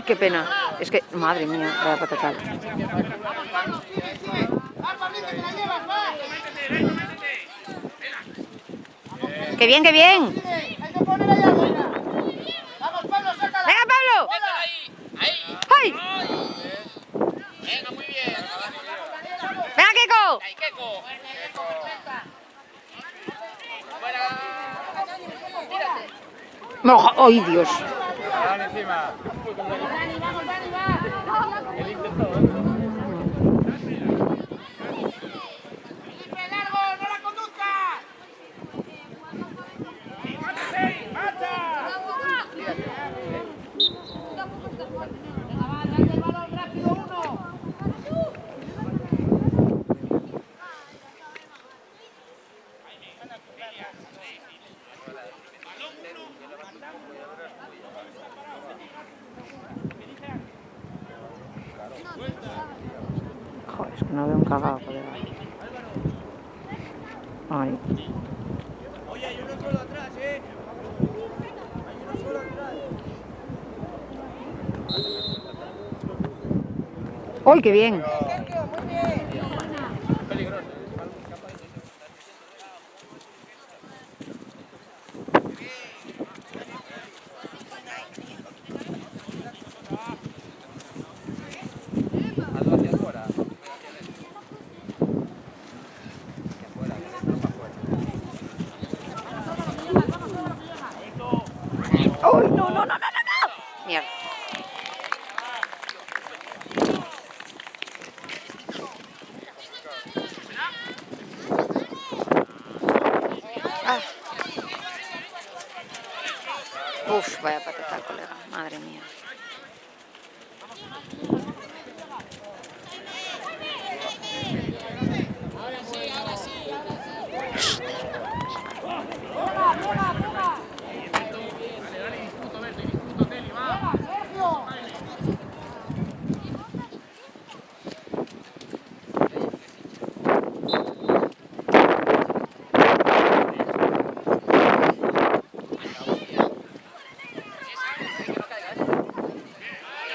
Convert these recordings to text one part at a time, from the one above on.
qué pena. Es que, madre mía, vaya patatal. ¡Qué bien, qué bien! ¡Venga, Pablo! ¡Ay! Venga, muy bien. ¡Venga, Keko! ¡Moja! ¡Ay, Dios! Encima. El intento. Joder, es que no veo un cagado, joder. Ay. Oye, hay uno solo atrás, Hay uno solo atrás. ¡Ay, qué bien! ¡Ay, no, no, no, no, no, no! Mierda. Ah. Uf, vaya patata, colega. Madre mía.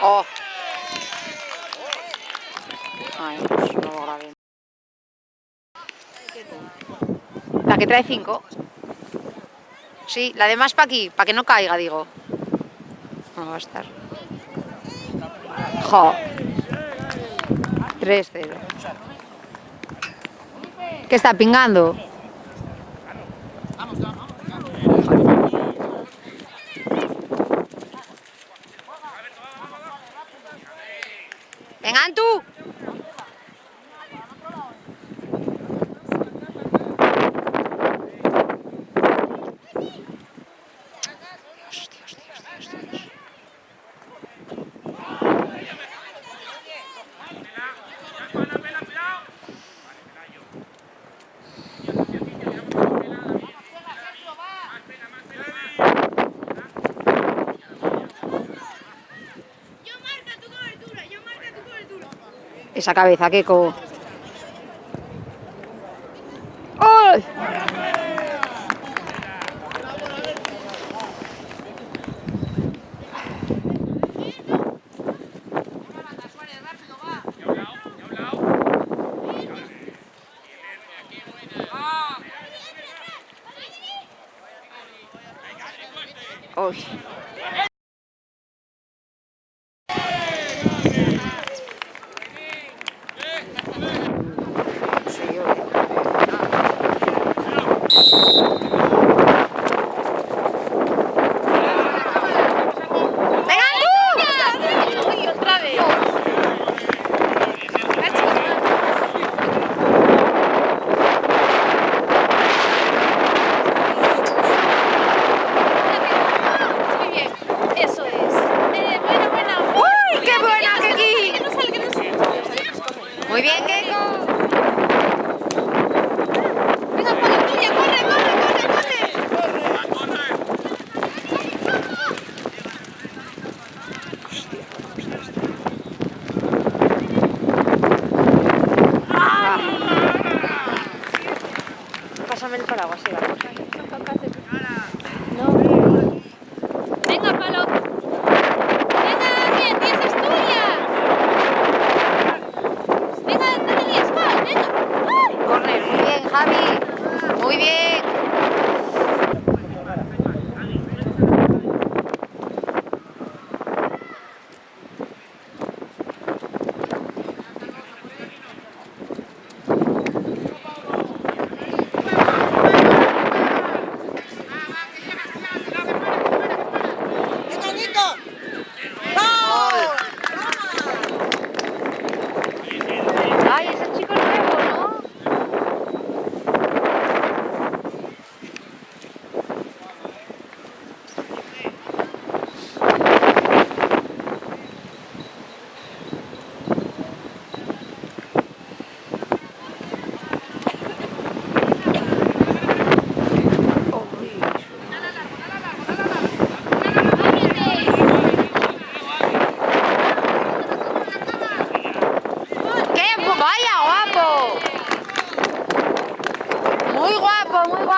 Oh. Ay, pues no lo grabé. La que trae 5. Sí, la de más para aquí, para que no caiga, digo. No va a estar. Jo. 3-0. ¿Qué está pingando? ¡Vengan tú! Esa cabeza, Keko. ¡Ay! ¡Ay! Muy bien, Keko. Venga, por la tuya, corre, corre, corre, corre. Pásame el paraguas, sí, vale. No. Venga, palo. Venga, bien, bien.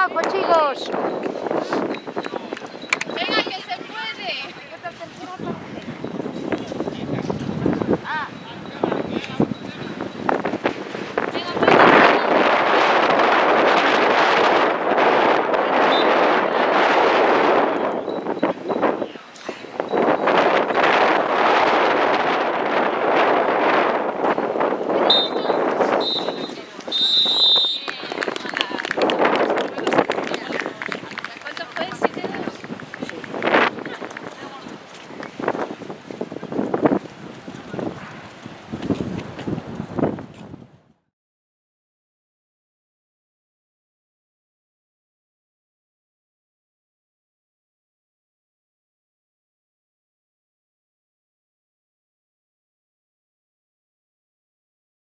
abajo, chicos.